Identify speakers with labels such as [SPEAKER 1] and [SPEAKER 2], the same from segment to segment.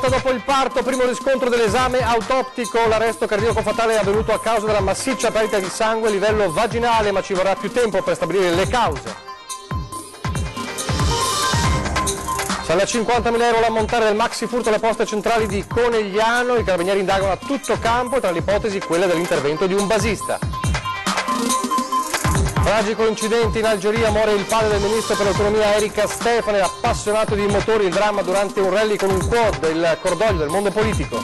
[SPEAKER 1] giornata dopo il parto, primo riscontro dell'esame autoptico. L'arresto cardiaco fatale è avvenuto a causa della massiccia perdita di sangue a livello vaginale, ma ci vorrà più tempo per stabilire le cause. Sale a 50.000 euro l'ammontare del maxi furto alle poste centrali di Conegliano. I carabinieri indagano a tutto campo, tra le ipotesi quella dell'intervento di un basista. Tragico incidente in Algeria, muore il padre del ministro per l'autonomia Erika Stefani, appassionato di motori, il dramma durante un rally con un quad, il cordoglio del mondo politico.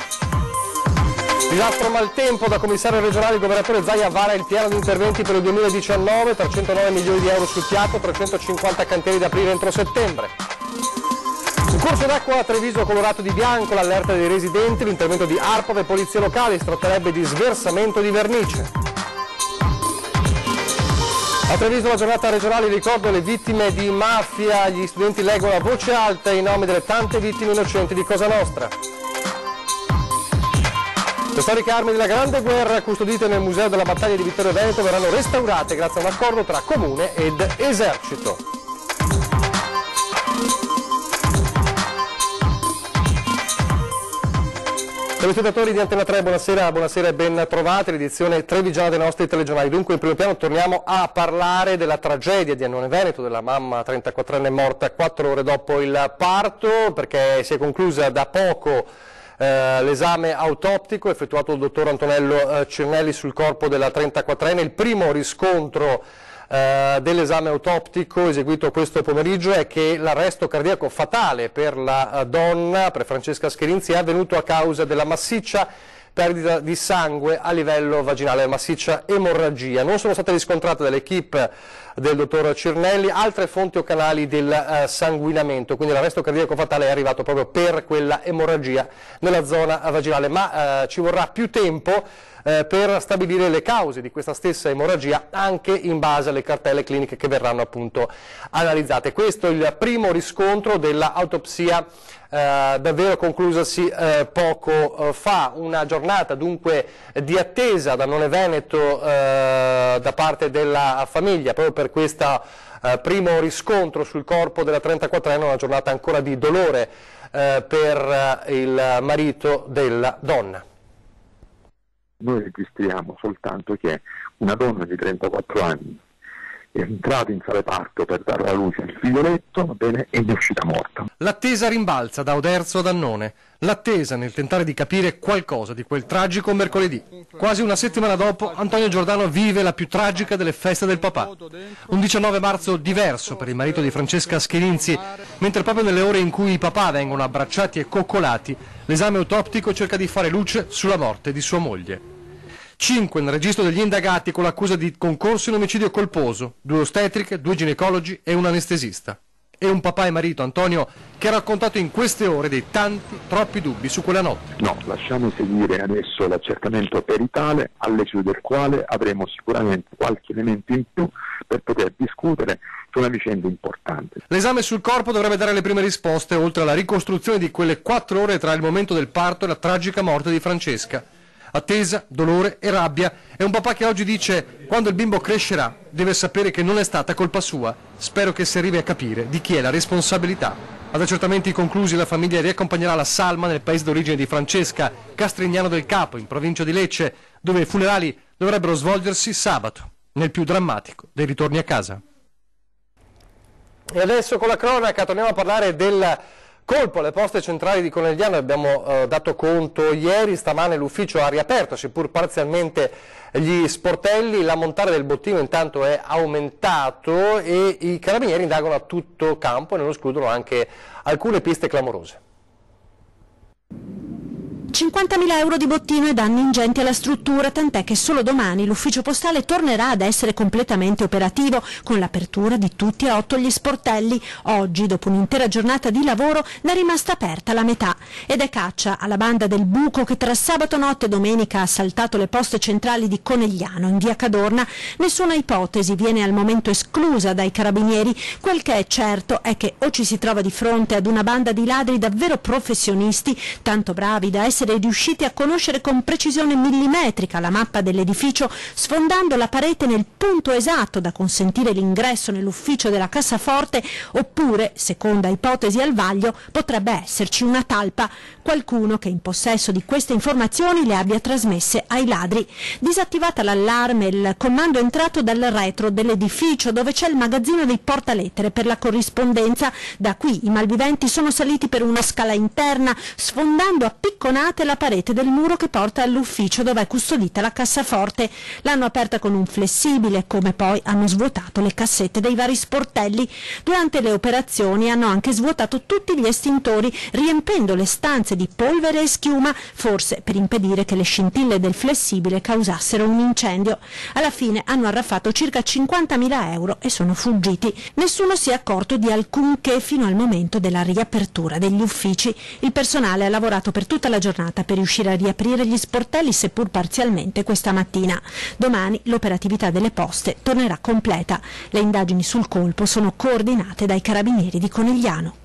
[SPEAKER 1] Disastro maltempo, da commissario regionale il governatore Zaia vara il piano di interventi per il 2019, 309 milioni di euro sul piatto, 350 cantieri da aprire entro settembre. Un corso d'acqua a Treviso colorato di bianco, l'allerta dei residenti, l'intervento di ARPAV e polizie locali, si tratterebbe di sversamento di vernice. A Treviso la giornata regionale ricordo le vittime di mafia, gli studenti leggono a voce alta i nomi delle tante vittime innocenti di Cosa Nostra. Le storiche armi della Grande Guerra custodite nel Museo della Battaglia di Vittorio Veneto verranno restaurate grazie a un accordo tra Comune ed Esercito. Telespettatori di Antena 3, buonasera e ben trovati, l'edizione trevigiana dei nostri telegiornali. Dunque in primo piano torniamo a parlare della tragedia di Annone Veneto, della mamma 34enne morta 4 ore dopo il parto, perché si è conclusa da poco l'esame autoptico effettuato dal dottor Antonello Cirnelli sul corpo della 34enne, il primo riscontro dell'esame autoptico eseguito questo pomeriggio è che l'arresto cardiaco fatale per la donna, per Francesca Scherinzi, è avvenuto a causa della massiccia perdita di sangue a livello vaginale, massiccia emorragia. Non sono state riscontrate dall'equipe del dottor Cirnelli altre fonti o canali del sanguinamento, quindi l'arresto cardiaco fatale è arrivato proprio per quella emorragia nella zona vaginale, ma ci vorrà più tempo per stabilire le cause di questa stessa emorragia anche in base alle cartelle cliniche che verranno appunto analizzate. Questo è il primo riscontro dell'autopsia davvero conclusasi poco fa, una giornata dunque di attesa da Annone Veneto da parte della famiglia proprio per questo primo riscontro sul corpo della 34enne, una giornata ancora di dolore per il marito della donna.
[SPEAKER 2] Noi registriamo soltanto che una donna di 34 anni è entrata in sale parto per dare alla luce il figlioletto, bene, ed è uscita morta.
[SPEAKER 1] L'attesa rimbalza da Oderzo ad Annone, l'attesa nel tentare di capire qualcosa di quel tragico mercoledì. Quasi una settimana dopo, Antonio Giordano vive la più tragica delle feste del papà. Un 19 marzo diverso per il marito di Francesca Scherinzi, mentre proprio nelle ore in cui i papà vengono abbracciati e coccolati, l'esame autoptico cerca di fare luce sulla morte di sua moglie. 5 nel registro degli indagati con l'accusa di concorso in omicidio colposo, 2 ostetriche, 2 ginecologi e un anestesista. E un papà e marito, Antonio, che ha raccontato in queste ore dei tanti, troppi dubbi su quella notte.
[SPEAKER 2] No, lasciamo seguire adesso l'accertamento peritale, all'esito del quale avremo sicuramente qualche elemento in più per poter discutere su una vicenda importante.
[SPEAKER 1] L'esame sul corpo dovrebbe dare le prime risposte, oltre alla ricostruzione di quelle 4 ore tra il momento del parto e la tragica morte di Francesca. Attesa, dolore e rabbia, è un papà che oggi dice: quando il bimbo crescerà deve sapere che non è stata colpa sua, spero che si arrivi a capire di chi è la responsabilità. Ad accertamenti conclusi la famiglia riaccompagnerà la salma nel paese d'origine di Francesca, Castrignano del Capo, in provincia di Lecce, dove i funerali dovrebbero svolgersi sabato, nel più drammatico dei ritorni a casa. E adesso con la cronaca torniamo a parlare del colpo alle poste centrali di Conegliano. Abbiamo dato conto ieri, stamane l'ufficio ha riaperto, seppur parzialmente, gli sportelli, l'ammontare del bottino intanto è aumentato e i carabinieri indagano a tutto campo e non escludono anche alcune piste clamorose.
[SPEAKER 3] 50.000 euro di bottino e danni ingenti alla struttura, tant'è che solo domani l'ufficio postale tornerà ad essere completamente operativo, con l'apertura di tutti e 8 gli sportelli. Oggi, dopo un'intera giornata di lavoro, ne è rimasta aperta la metà. Ed è caccia alla banda del buco che tra sabato notte e domenica ha assaltato le poste centrali di Conegliano, in via Cadorna. Nessuna ipotesi viene al momento esclusa dai carabinieri. Quel che è certo è che o ci si trova di fronte ad una banda di ladri davvero professionisti, tanto bravi da essere è riusciti a conoscere con precisione millimetrica la mappa dell'edificio, sfondando la parete nel punto esatto da consentire l'ingresso nell'ufficio della cassaforte, oppure, seconda ipotesi al vaglio, potrebbe esserci una talpa, qualcuno che in possesso di queste informazioni le abbia trasmesse ai ladri. Disattivata l'allarme, il comando è entrato dal retro dell'edificio, dove c'è il magazzino dei portalettere per la corrispondenza. Da qui i malviventi sono saliti per una scala interna, sfondando a picconate la parete del muro che porta all'ufficio dove è custodita la cassaforte. L'hanno aperta con un flessibile, come poi hanno svuotato le cassette dei vari sportelli. Durante le operazioni hanno anche svuotato tutti gli estintori, riempendo le stanze di polvere e schiuma, forse per impedire che le scintille del flessibile causassero un incendio. Alla fine hanno arraffato circa 50.000 euro e sono fuggiti. Nessuno si è accorto di alcunché fino al momento della riapertura degli uffici. Il personale ha lavorato per tutta la giornata per riuscire a riaprire gli sportelli, seppur parzialmente, questa mattina. Domani l'operatività delle poste tornerà completa. Le indagini sul colpo sono coordinate dai carabinieri di Conegliano.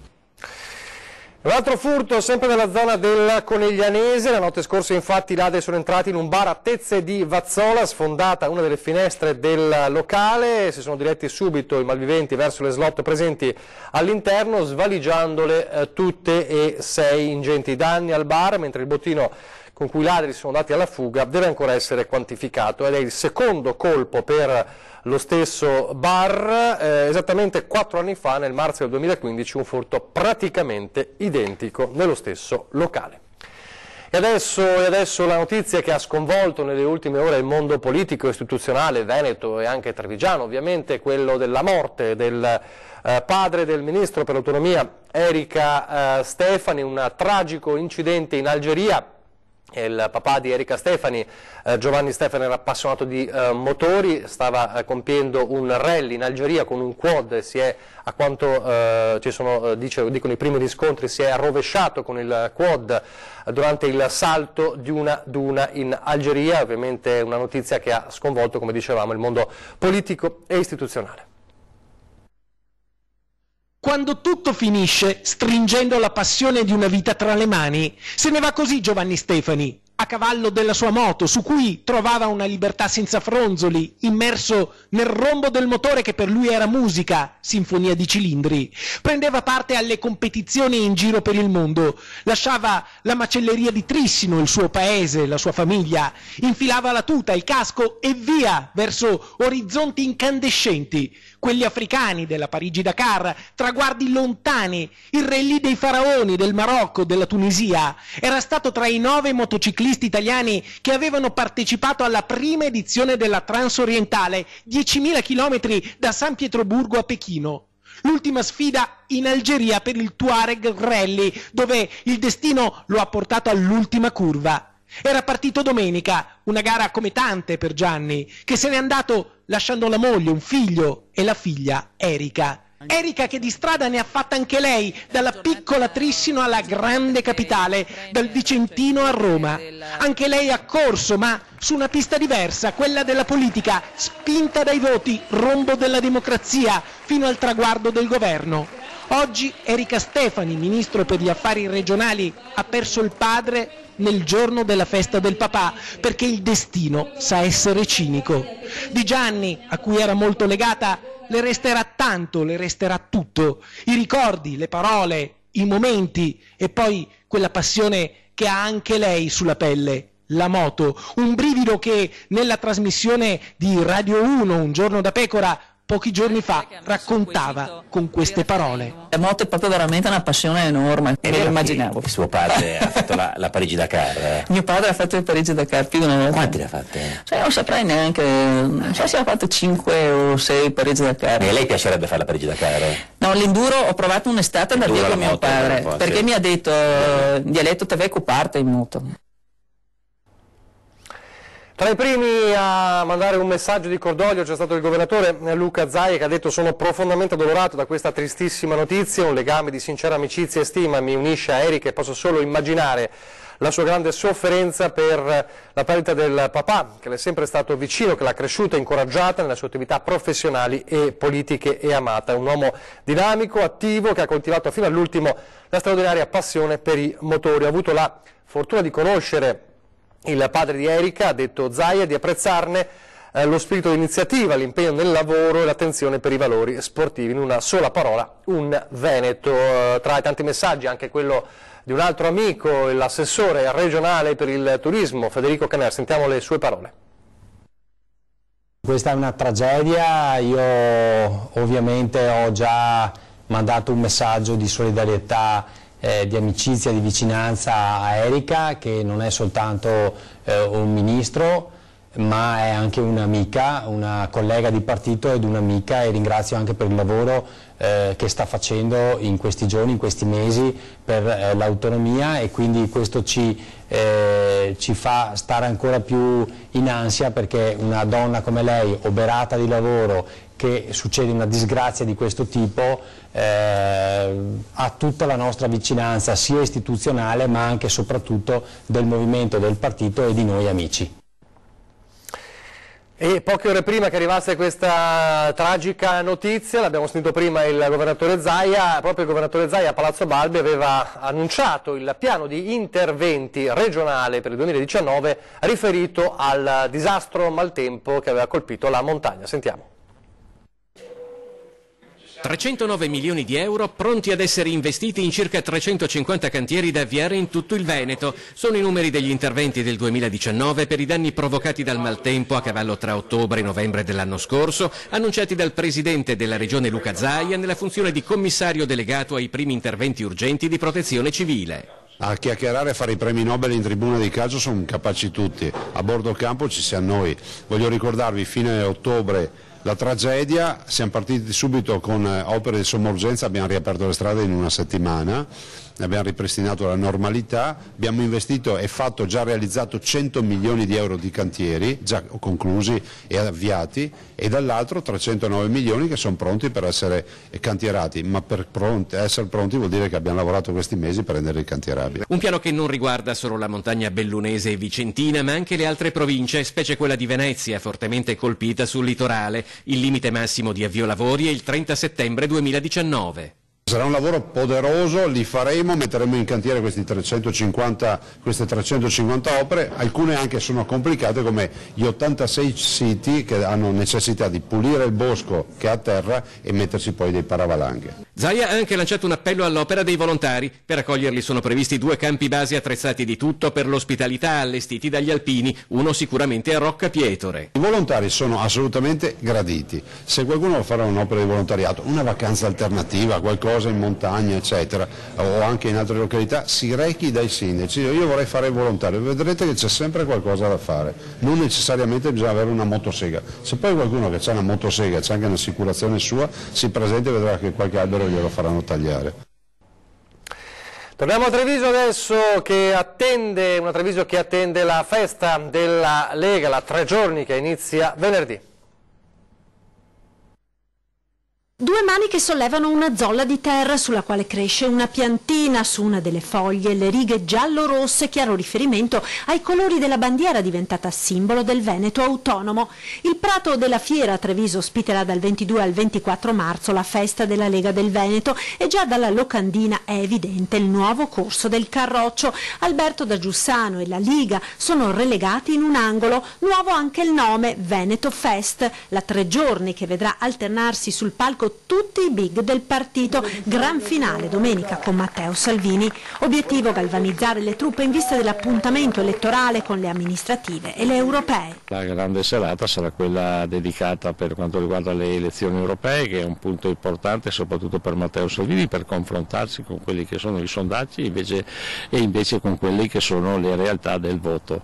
[SPEAKER 1] Un altro furto sempre nella zona del Coneglianese. La notte scorsa infatti i ladri sono entrati in un bar a Tezze di Vazzola, sfondata una delle finestre del locale, si sono diretti subito i malviventi verso le slot presenti all'interno, svaligiandole tutte e 6. Ingenti danni al bar, mentre il bottino con cui i ladri sono andati alla fuga deve ancora essere quantificato ed è il secondo colpo per lo stesso bar. Esattamente 4 anni fa, nel marzo del 2015, un furto praticamente identico nello stesso locale. E adesso la notizia che ha sconvolto nelle ultime ore il mondo politico e istituzionale veneto e anche trevigiano, ovviamente quello della morte del padre del ministro per l'autonomia Erika Stefani, un tragico incidente in Algeria. Il papà di Erika Stefani, Giovanni Stefani, era appassionato di motori, stava compiendo un rally in Algeria con un quad, a quanto dicono i primi riscontri, si è arrovesciato con il quad durante il salto di una duna in Algeria. Ovviamente una notizia che ha sconvolto, come dicevamo, il mondo politico e istituzionale.
[SPEAKER 4] Quando tutto finisce stringendo la passione di una vita tra le mani, se ne va così Giovanni Stefani, a cavallo della sua moto, su cui trovava una libertà senza fronzoli, immerso nel rombo del motore che per lui era musica, sinfonia di cilindri. Prendeva parte alle competizioni in giro per il mondo, lasciava la macelleria di Trissino, il suo paese, la sua famiglia, infilava la tuta, il casco e via verso orizzonti incandescenti, quelli africani della Parigi-Dakar, traguardi lontani, il rally dei faraoni del Marocco, della Tunisia. Era stato tra i 9 motociclisti italiani che avevano partecipato alla prima edizione della Transorientale, 10.000 chilometri da San Pietroburgo a Pechino. L'ultima sfida in Algeria per il Tuareg Rally, dove il destino lo ha portato all'ultima curva. Era partito domenica, una gara come tante per Gianni, che se n'è andato lasciando la moglie, un figlio e la figlia Erika. Erika che di strada ne ha fatta anche lei, dalla piccola Trissino alla grande capitale, dal Vicentino a Roma. Anche lei ha corso, ma su una pista diversa, quella della politica, spinta dai voti, rombo della democrazia, fino al traguardo del governo. Oggi Erika Stefani, ministro per gli affari regionali, ha perso il padre nel giorno della festa del papà, perché il destino sa essere cinico. Di Gianni, a cui era molto legata, le resterà tanto, le resterà tutto, i ricordi, le parole, i momenti e poi quella passione che ha anche lei sulla pelle, la moto, un brivido che nella trasmissione di Radio 1, Un giorno da pecora, pochi giorni fa raccontava con queste parole.
[SPEAKER 5] La moto è proprio veramente una passione enorme, non lo immaginavo.
[SPEAKER 6] Suo padre ha fatto la Parigi-Dakar?
[SPEAKER 5] Mio padre ha fatto il Parigi-Dakar più di una volta.
[SPEAKER 6] Quanti le ha fatte?
[SPEAKER 5] Cioè, non saprei neanche, non so se ha fatto 5 o 6 Parigi-Dakar.
[SPEAKER 6] E a lei piacerebbe fare la Parigi-Dakar?
[SPEAKER 5] No, l'enduro ho provato un'estate da via con mio padre, perché mi ha detto, in dialetto, te vai parte in moto.
[SPEAKER 1] Tra i primi a mandare un messaggio di cordoglio c'è stato il governatore Luca Zaia, che ha detto: sono profondamente addolorato da questa tristissima notizia, un legame di sincera amicizia e stima mi unisce a Erika e posso solo immaginare la sua grande sofferenza per la perdita del papà, che le è sempre stato vicino, che l'ha cresciuta e incoraggiata nelle sue attività professionali e politiche e amata. È un uomo dinamico, attivo, che ha coltivato fino all'ultimo la straordinaria passione per i motori. Ho avuto la fortuna di conoscere il padre di Erika, ha detto Zaia, di apprezzarne lo spirito di iniziativa, l'impegno nel lavoro e l'attenzione per i valori sportivi. In una sola parola, un veneto. Tra i tanti messaggi anche quello di un altro amico, l'assessore regionale per il turismo, Federico Caner. Sentiamo le sue parole.
[SPEAKER 7] Questa è una tragedia, io ovviamente ho già mandato un messaggio di solidarietà, di amicizia, di vicinanza a Erika, che non è soltanto un ministro, ma è anche un'amica, una collega di partito ed un'amica, e ringrazio anche per il lavoro che sta facendo in questi giorni, in questi mesi per l'autonomia, e quindi questo ci fa stare ancora più in ansia, perché una donna come lei, oberata di lavoro, che succede una disgrazia di questo tipo, ha tutta la nostra vicinanza sia istituzionale ma anche e soprattutto del movimento, del partito e di noi amici.
[SPEAKER 1] E poche ore prima che arrivasse questa tragica notizia, l'abbiamo sentito prima il governatore Zaia, proprio il governatore Zaia a Palazzo Balbi aveva annunciato il piano di interventi regionale per il 2019 riferito al disastro maltempo che aveva colpito la montagna. Sentiamo.
[SPEAKER 8] 309 milioni di euro pronti ad essere investiti in circa 350 cantieri da avviare in tutto il Veneto. Sono i numeri degli interventi del 2019 per i danni provocati dal maltempo a cavallo tra ottobre e novembre dell'anno scorso, annunciati dal presidente della regione Luca Zaia nella funzione di commissario delegato ai primi interventi urgenti di protezione civile.
[SPEAKER 9] A chiacchierare e fare i premi Nobel in tribuna di calcio sono capaci tutti, a bordo campo ci siamo noi. Voglio ricordarvi, fine ottobre la tragedia, siamo partiti subito con opere di somma urgenza, abbiamo riaperto le strade in una settimana, abbiamo ripristinato la normalità, abbiamo investito e già realizzato 100 milioni di euro di cantieri, già conclusi e avviati, e dall'altro 309 milioni che sono pronti per essere cantierati, ma per essere pronti vuol dire che abbiamo lavorato questi mesi per renderli cantierabili.
[SPEAKER 8] Un piano che non riguarda solo la montagna bellunese e vicentina, ma anche le altre province, specie quella di Venezia, fortemente colpita sul litorale. Il limite massimo di avvio lavori è il 30 settembre 2019.
[SPEAKER 9] Sarà un lavoro poderoso, li faremo, metteremo in cantiere queste 350 opere, alcune anche sono complicate come gli 86 siti che hanno necessità di pulire il bosco che è a terra e metterci poi dei paravalanghe.
[SPEAKER 8] Zaia ha anche lanciato un appello all'opera dei volontari. Per accoglierli sono previsti 2 campi base attrezzati di tutto per l'ospitalità allestiti dagli alpini, uno sicuramente a Rocca Pietore.
[SPEAKER 9] I volontari sono assolutamente graditi, se qualcuno vuole fare un'opera di volontariato, una vacanza alternativa, qualcosa in montagna eccetera, o anche in altre località, si rechi dai sindaci. Io vorrei fare volontario, vedrete che c'è sempre qualcosa da fare, non necessariamente bisogna avere una motosega. Se poi qualcuno che ha una motosega, c'è anche un'assicurazione sua, si presenta e vedrà che qualche albero glielo faranno tagliare.
[SPEAKER 1] Torniamo a Treviso adesso, una Treviso che attende la festa della Lega, la 3 giorni che inizia venerdì.
[SPEAKER 3] 2 mani che sollevano una zolla di terra sulla quale cresce una piantina. Su una delle foglie le righe giallo-rosse, chiaro riferimento ai colori della bandiera diventata simbolo del Veneto autonomo. Il prato della fiera a Treviso ospiterà dal 22 al 24 marzo la festa della Lega del Veneto e già dalla locandina è evidente il nuovo corso del Carroccio. Alberto da Giussano e la Liga sono relegati in un angolo, nuovo anche il nome, Veneto Fest, la 3 giorni che vedrà alternarsi sul palco tutti i big del partito. Gran finale domenica con Matteo Salvini. Obiettivo galvanizzare le truppe in vista dell'appuntamento elettorale con le amministrative e le europee.
[SPEAKER 10] La grande serata sarà quella dedicata per quanto riguarda le elezioni europee, che è un punto importante soprattutto per Matteo Salvini, per confrontarsi con quelli che sono i sondaggi e invece con quelli che sono le realtà del voto,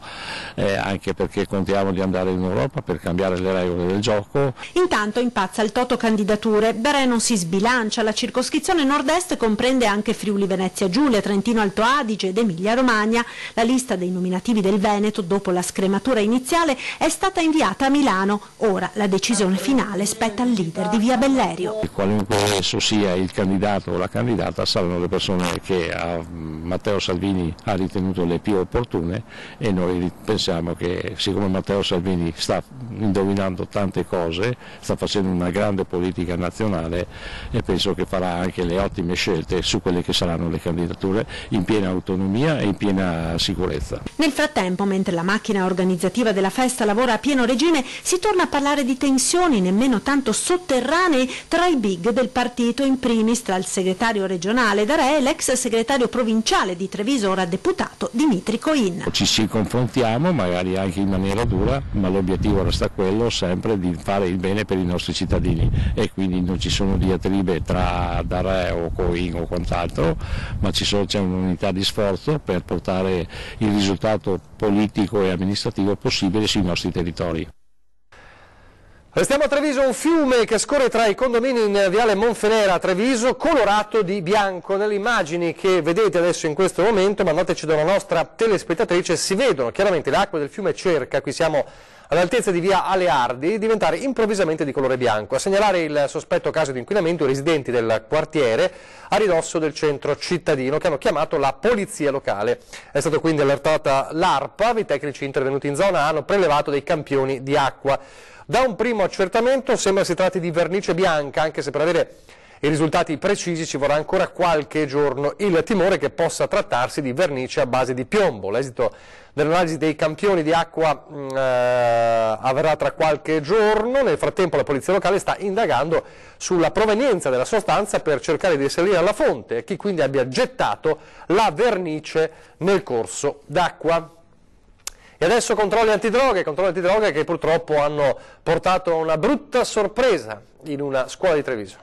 [SPEAKER 10] anche perché contiamo di andare in Europa per cambiare le regole del gioco.
[SPEAKER 3] Intanto impazza il toto candidature. Bere non si sbilancia, la circoscrizione nord-est comprende anche Friuli Venezia Giulia, Trentino Alto Adige ed Emilia Romagna. La lista dei nominativi del Veneto, dopo la scrematura iniziale, è stata inviata a Milano. Ora la decisione finale spetta al leader di Via Bellerio.
[SPEAKER 10] Qualunque esso sia il candidato o la candidata, saranno le persone che Matteo Salvini ha ritenuto le più opportune, e noi pensiamo che, siccome Matteo Salvini sta indovinando tante cose, sta facendo una grande politica nazionale, e penso che farà anche le ottime scelte su quelle che saranno le candidature in piena autonomia e in piena sicurezza.
[SPEAKER 3] Nel frattempo, mentre la macchina organizzativa della festa lavora a pieno regime, si torna a parlare di tensioni nemmeno tanto sotterranee tra i big del partito, in primis tra il segretario regionale D'Arè e l'ex segretario provinciale di Treviso, ora deputato, Dimitri Coin.
[SPEAKER 10] Ci confrontiamo, magari anche in maniera dura, ma l'obiettivo resta quello sempre di fare il bene per i nostri cittadini, e quindi non ci sono diatribe tra D'Arè o Coin o quant'altro, ma c'è un'unità di sforzo per portare il risultato politico e amministrativo possibile sui nostri territori.
[SPEAKER 1] Restiamo a Treviso, un fiume che scorre tra i condomini in Viale Monfenera a Treviso, colorato di bianco. Nelle immagini che vedete adesso in questo momento, mandateci da una nostra telespettatrice, si vedono chiaramente le acque del fiume Cerca, qui siamo all'altezza di via Aleardi, diventare improvvisamente di colore bianco. A segnalare il sospetto caso di inquinamento i residenti del quartiere a ridosso del centro cittadino, che hanno chiamato la polizia locale. È stato quindi allertata l'ARPA, i tecnici intervenuti in zona hanno prelevato dei campioni di acqua. Da un primo accertamento sembra si tratti di vernice bianca, anche se per avere i risultati precisi ci vorrà ancora qualche giorno. Il timore è che possa trattarsi di vernice a base di piombo. L'esito dell'analisi dei campioni di acqua avverrà tra qualche giorno. Nel frattempo la polizia locale sta indagando sulla provenienza della sostanza per cercare di risalire alla fonte e chi quindi abbia gettato la vernice nel corso d'acqua. E adesso controlli antidroghe che purtroppo hanno portato a una brutta sorpresa in una scuola di Treviso.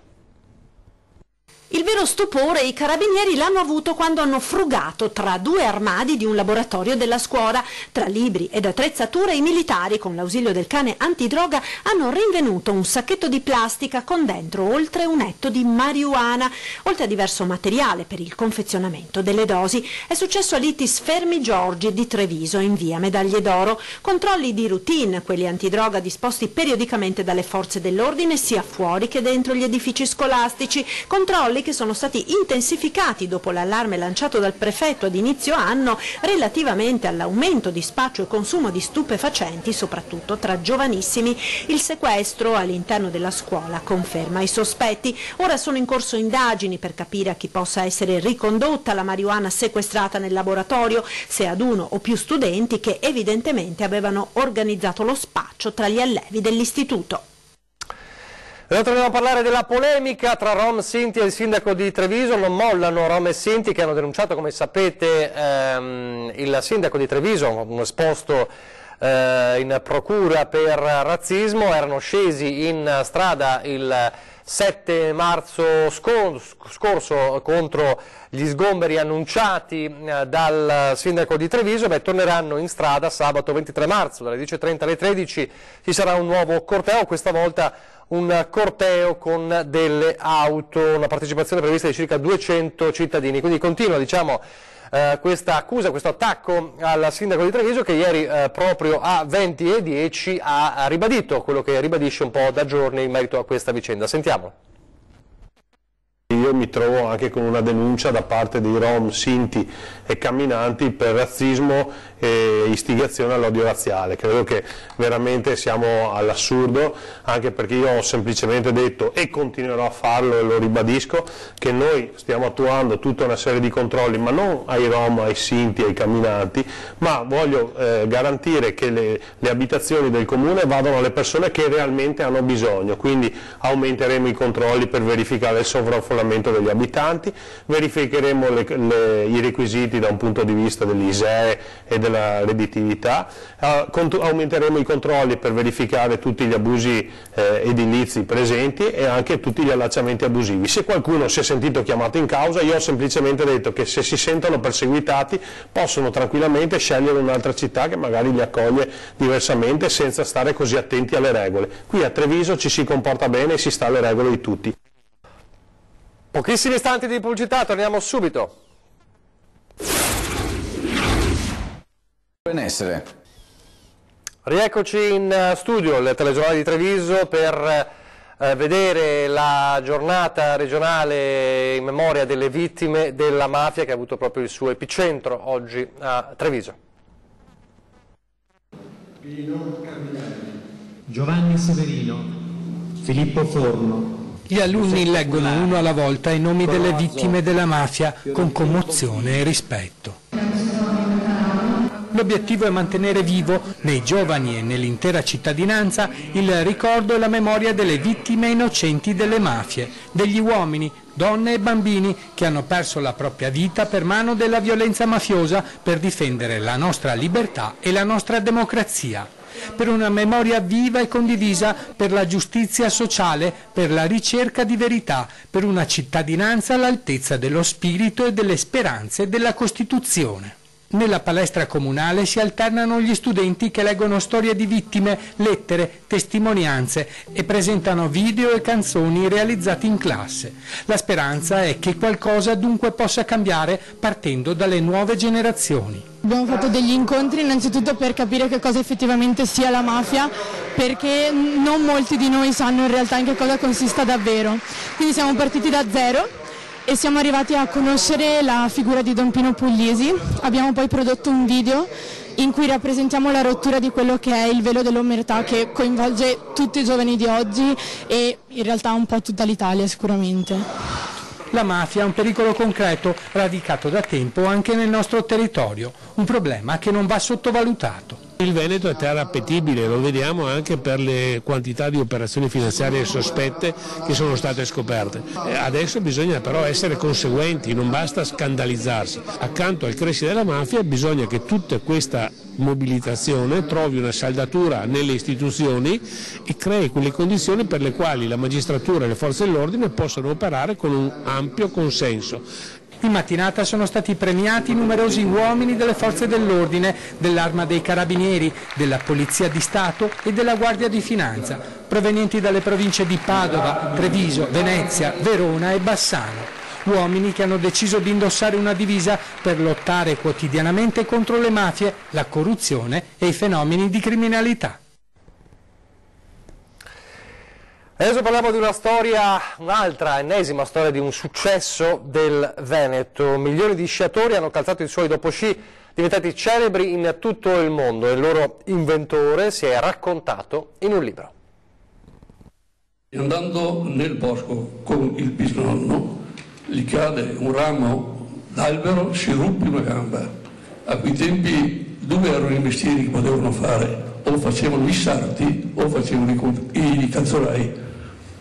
[SPEAKER 3] Il vero stupore i carabinieri l'hanno avuto quando hanno frugato tra due armadi di un laboratorio della scuola. Tra libri ed attrezzature i militari, con l'ausilio del cane antidroga, hanno rinvenuto un sacchetto di plastica con dentro oltre un etto di marijuana, oltre a diverso materiale per il confezionamento delle dosi. È successo all'ITIS Fermi Giorgi di Treviso, in via Medaglie d'Oro. Controlli di routine, quelli antidroga disposti periodicamente dalle forze dell'ordine sia fuori che dentro gli edifici scolastici. Controlli che sono stati intensificati dopo l'allarme lanciato dal prefetto ad inizio anno relativamente all'aumento di spaccio e consumo di stupefacenti, soprattutto tra giovanissimi. Il sequestro all'interno della scuola conferma i sospetti. Ora sono in corso indagini per capire a chi possa essere ricondotta la marijuana sequestrata nel laboratorio, se ad uno o più studenti che evidentemente avevano organizzato lo spaccio tra gli allievi dell'istituto.
[SPEAKER 1] Ora torniamo a parlare della polemica tra Rom Sinti e il sindaco di Treviso. Non mollano Rom e Sinti, che hanno denunciato, come sapete, il sindaco di Treviso, un esposto in procura per razzismo. Erano scesi in strada il 7 marzo scorso contro gli sgomberi annunciati dal sindaco di Treviso. Torneranno in strada sabato 23 marzo dalle 10:30 alle 13. Ci sarà un nuovo corteo, questa volta un corteo con delle auto, una partecipazione prevista di circa 200 cittadini. Quindi continua, diciamo, questa accusa, questo attacco al sindaco di Treviso, che ieri proprio a 20:10 ha ribadito quello che ribadisce un po' da giorni in merito a questa vicenda. Sentiamo.
[SPEAKER 11] Io mi trovo anche con una denuncia da parte dei Rom, Sinti e camminanti per razzismo e istigazione all'odio razziale. Credo che veramente siamo all'assurdo, anche perché io ho semplicemente detto, e continuerò a farlo e lo ribadisco, che noi stiamo attuando tutta una serie di controlli, ma non ai Rom, ai Sinti, ai camminanti, ma voglio garantire che le abitazioni del comune vadano alle persone che realmente hanno bisogno. Quindi aumenteremo i controlli per verificare il sovraffollamento degli abitanti, verificheremo i requisiti da un punto di vista dell'ISEE e della redditività, aumenteremo i controlli per verificare tutti gli abusi edilizi presenti e anche tutti gli allacciamenti abusivi. Se qualcuno si è sentito chiamato in causa, io ho semplicemente detto che se si sentono perseguitati possono tranquillamente scegliere un'altra città che magari li accoglie diversamente senza stare così attenti alle regole. Qui a Treviso ci si comporta bene e si sta alle regole di tutti.
[SPEAKER 1] Pochissimi istanti di pubblicità, torniamo subito.
[SPEAKER 12] Benessere.
[SPEAKER 1] Rieccoci in studio, il telegiornale di Treviso, per vedere la giornata regionale in memoria delle vittime della mafia che ha avuto proprio il suo epicentro oggi a Treviso.
[SPEAKER 13] Giovanni Severino, Filippo Forno.
[SPEAKER 14] Gli alunni leggono uno alla volta i nomi delle vittime della mafia con commozione e rispetto. L'obiettivo è mantenere vivo nei giovani e nell'intera cittadinanza il ricordo e la memoria delle vittime innocenti delle mafie, degli uomini, donne e bambini che hanno perso la propria vita per mano della violenza mafiosa per difendere la nostra libertà e la nostra democrazia. Per una memoria viva e condivisa, per la giustizia sociale, per la ricerca di verità, per una cittadinanza all'altezza dello spirito e delle speranze della Costituzione. Nella palestra comunale si alternano gli studenti che leggono storie di vittime, lettere, testimonianze e presentano video e canzoni realizzati in classe. La speranza è che qualcosa dunque possa cambiare partendo dalle nuove generazioni.
[SPEAKER 15] Abbiamo fatto degli incontri innanzitutto per capire che cosa effettivamente sia la mafia, perché non molti di noi sanno in realtà in che cosa consista davvero. Quindi siamo partiti da zero e siamo arrivati a conoscere la figura di Don Pino Puglisi. Abbiamo poi prodotto un video in cui rappresentiamo la rottura di quello che è il velo dell'omertà, che coinvolge tutti i giovani di oggi e in realtà un po' tutta l'Italia sicuramente.
[SPEAKER 14] La mafia è un pericolo concreto, radicato da tempo anche nel nostro territorio, un problema che non va sottovalutato.
[SPEAKER 16] Il Veneto è terra appetibile, lo vediamo anche per le quantità di operazioni finanziarie sospette che sono state scoperte. Adesso bisogna però essere conseguenti, non basta scandalizzarsi. Accanto al crescere della mafia bisogna che tutta questa mobilitazione trovi una saldatura nelle istituzioni e crei quelle condizioni per le quali la magistratura e le forze dell'ordine possano operare con un ampio consenso.
[SPEAKER 14] In mattinata sono stati premiati numerosi uomini delle forze dell'ordine, dell'Arma dei Carabinieri, della Polizia di Stato e della Guardia di Finanza, provenienti dalle province di Padova, Treviso, Venezia, Verona e Bassano. Uomini che hanno deciso di indossare una divisa per lottare quotidianamente contro le mafie, la corruzione e i fenomeni di criminalità.
[SPEAKER 1] Adesso parliamo di una storia, un'altra, ennesima storia di un successo del Veneto. Milioni di sciatori hanno calzato i suoi dopo sci, diventati celebri in tutto il mondo, e il loro inventore si è raccontato in un libro.
[SPEAKER 17] Andando nel bosco con il bisnonno, gli cade un ramo d'albero, si ruppe una gamba. A quei tempi due erano i mestieri che potevano fare, o facevano i sarti o facevano i calzolai.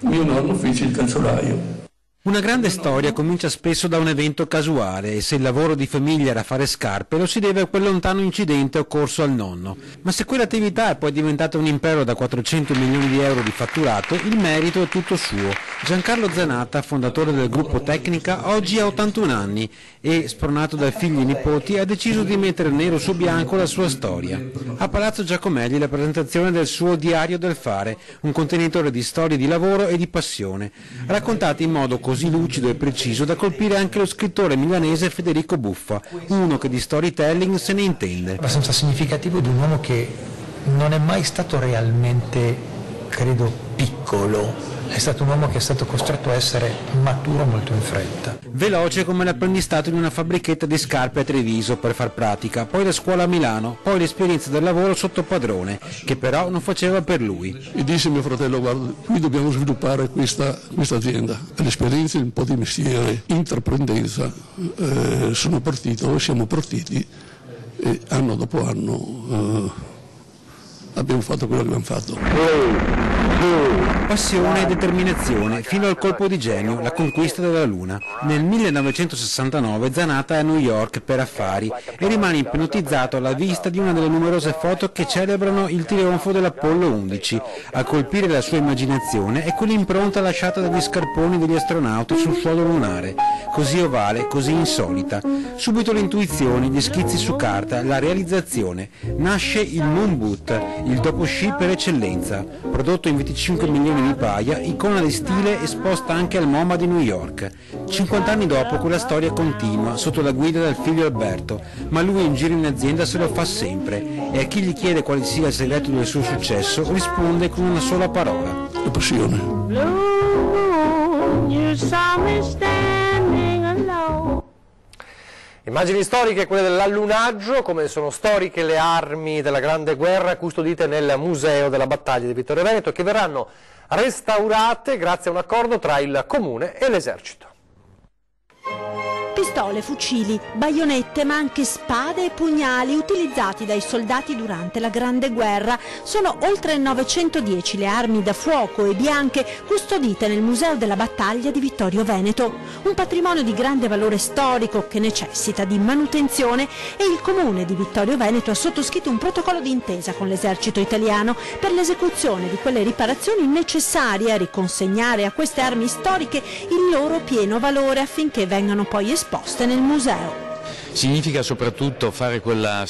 [SPEAKER 17] Mio nonno fece il calzolaio.
[SPEAKER 18] Una grande storia comincia spesso da un evento casuale e se il lavoro di famiglia era fare scarpe lo si deve a quel lontano incidente occorso al nonno. Ma se quell'attività è poi diventata un impero da 400 milioni di euro di fatturato, il merito è tutto suo. Giancarlo Zanata, fondatore del gruppo Tecnica, oggi ha 81 anni e, spronato dai figli e nipoti, ha deciso di mettere nero su bianco la sua storia. A Palazzo Giacomelli la presentazione del suo Diario del Fare, un contenitore di storie di lavoro e di passione, raccontate in modo così lucido e preciso da colpire anche lo scrittore milanese Federico Buffa, uno che di storytelling se ne intende.
[SPEAKER 19] Abbastanza significativo di un uomo che non è mai stato realmente, credo, piccolo. È stato un uomo che è stato costretto a essere maturo molto in fretta.
[SPEAKER 18] Veloce come l'apprendistato in una fabbrichetta di scarpe a Treviso per far pratica, poi la scuola a Milano, poi l'esperienza del lavoro sotto padrone, che però non faceva per lui.
[SPEAKER 17] E disse mio fratello, guarda, qui dobbiamo sviluppare questa azienda. L'esperienza, un po' di mestiere, intraprendenza, siamo partiti e anno dopo anno abbiamo fatto quello che abbiamo fatto.
[SPEAKER 18] Passione e determinazione, fino al colpo di genio, la conquista della Luna. Nel 1969 Zanata è a New York per affari e rimane ipnotizzato alla vista di una delle numerose foto che celebrano il trionfo dell'Apollo 11. A colpire la sua immaginazione è quell'impronta lasciata dagli scarponi degli astronauti sul suolo lunare, così ovale, così insolita. Subito l'intuizione, gli schizzi su carta, la realizzazione. Nasce il Moon Boot, il dopo sci per eccellenza, prodotto in 25 milioni di paia, icona di stile esposta anche al MoMA di New York. 50 anni dopo quella storia continua, sotto la guida del figlio Alberto, ma lui in giro in azienda se lo fa sempre e a chi gli chiede quale sia il segreto del suo successo risponde con una sola parola:
[SPEAKER 17] la passione.
[SPEAKER 1] Immagini storiche, quelle dell'allunaggio, come sono storiche le armi della Grande Guerra custodite nel Museo della Battaglia di Vittorio Veneto, che verranno restaurate grazie a un accordo tra il Comune e l'Esercito.
[SPEAKER 3] Pistole, fucili, baionette, ma anche spade e pugnali utilizzati dai soldati durante la Grande Guerra. Sono oltre 910 le armi da fuoco e bianche custodite nel Museo della Battaglia di Vittorio Veneto. Un patrimonio di grande valore storico che necessita di manutenzione e il Comune di Vittorio Veneto ha sottoscritto un protocollo d'intesa con l'Esercito italiano per l'esecuzione di quelle riparazioni necessarie a riconsegnare a queste armi storiche il loro pieno valore affinché vengano poi esposte nel museo.
[SPEAKER 12] Significa soprattutto fare quella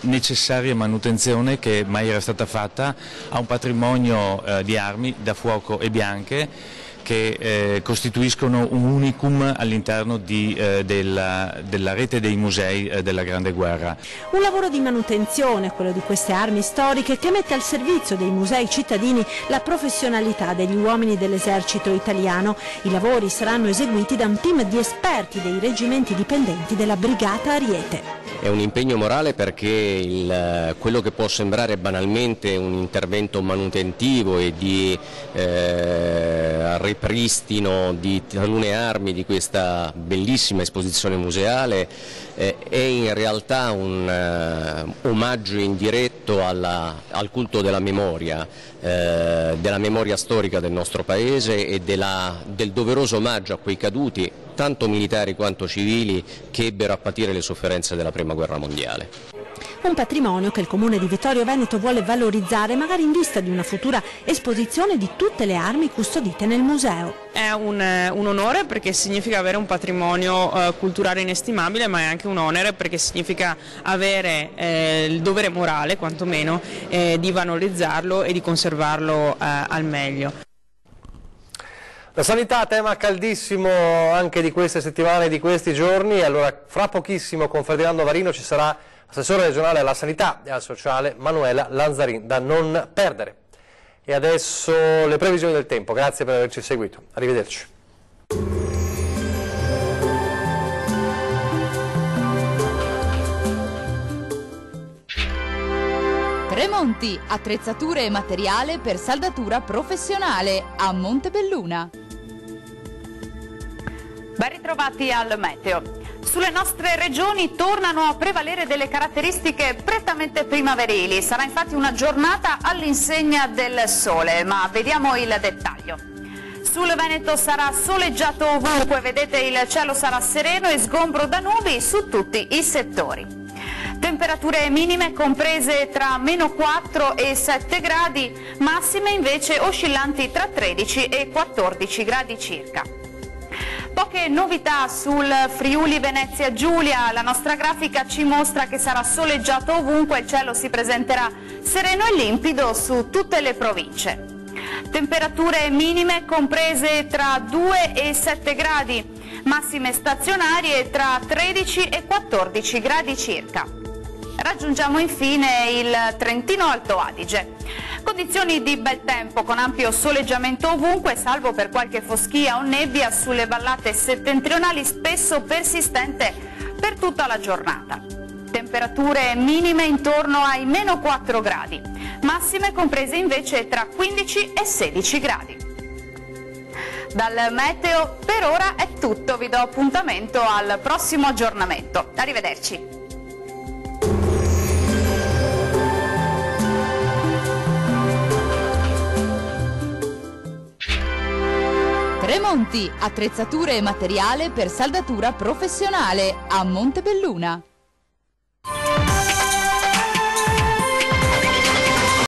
[SPEAKER 12] necessaria manutenzione che mai era stata fatta a un patrimonio di armi da fuoco e bianche che costituiscono un unicum all'interno della rete dei musei della Grande Guerra.
[SPEAKER 3] Un lavoro di manutenzione, quello di queste armi storiche, che mette al servizio dei musei cittadini la professionalità degli uomini dell'Esercito italiano. I lavori saranno eseguiti da un team di esperti dei reggimenti dipendenti della Brigata Ariete.
[SPEAKER 20] È un impegno morale perché quello che può sembrare banalmente un intervento manutentivo e di ripristino di talune armi di questa bellissima esposizione museale è in realtà un omaggio indiretto al culto della memoria storica del nostro Paese e del doveroso omaggio a quei caduti, tanto militari quanto civili, che ebbero a patire le sofferenze della Prima Guerra Mondiale.
[SPEAKER 3] Un patrimonio che il Comune di Vittorio Veneto vuole valorizzare, magari in vista di una futura esposizione di tutte le armi custodite nel museo.
[SPEAKER 21] È un onore perché significa avere un patrimonio culturale inestimabile, ma è anche un onere perché significa avere il dovere morale, quantomeno, di valorizzarlo e di conservarlo al meglio.
[SPEAKER 1] La sanità, tema caldissimo anche di queste settimane e di questi giorni. Allora, fra pochissimo con Ferdinando Varino ci sarà l'assessore regionale alla sanità e al sociale Manuela Lanzarin, da non perdere. E adesso le previsioni del tempo. Grazie per averci seguito. Arrivederci.
[SPEAKER 22] Tremonti, attrezzature e materiale per saldatura professionale a Montebelluna.
[SPEAKER 23] Ben ritrovati al meteo. Sulle nostre regioni tornano a prevalere delle caratteristiche prettamente primaverili. Sarà infatti una giornata all'insegna del sole, ma vediamo il dettaglio. Sul Veneto sarà soleggiato ovunque, vedete il cielo sarà sereno e sgombro da nubi su tutti i settori. Temperature minime comprese tra -4 e 7 gradi, massime invece oscillanti tra 13 e 14 gradi circa. Poche novità sul Friuli Venezia Giulia, la nostra grafica ci mostra che sarà soleggiato ovunque, il cielo si presenterà sereno e limpido su tutte le province. Temperature minime comprese tra 2 e 7 gradi, massime stazionarie tra 13 e 14 gradi circa. Raggiungiamo infine il Trentino Alto Adige. Condizioni di bel tempo con ampio soleggiamento ovunque, salvo per qualche foschia o nebbia sulle vallate settentrionali, spesso persistente per tutta la giornata. Temperature minime intorno ai -4 gradi, massime comprese invece tra 15 e 16 gradi. Dal meteo per ora è tutto, vi do appuntamento al prossimo aggiornamento. Arrivederci.
[SPEAKER 22] Tremonti, attrezzature e materiale per saldatura professionale a Montebelluna.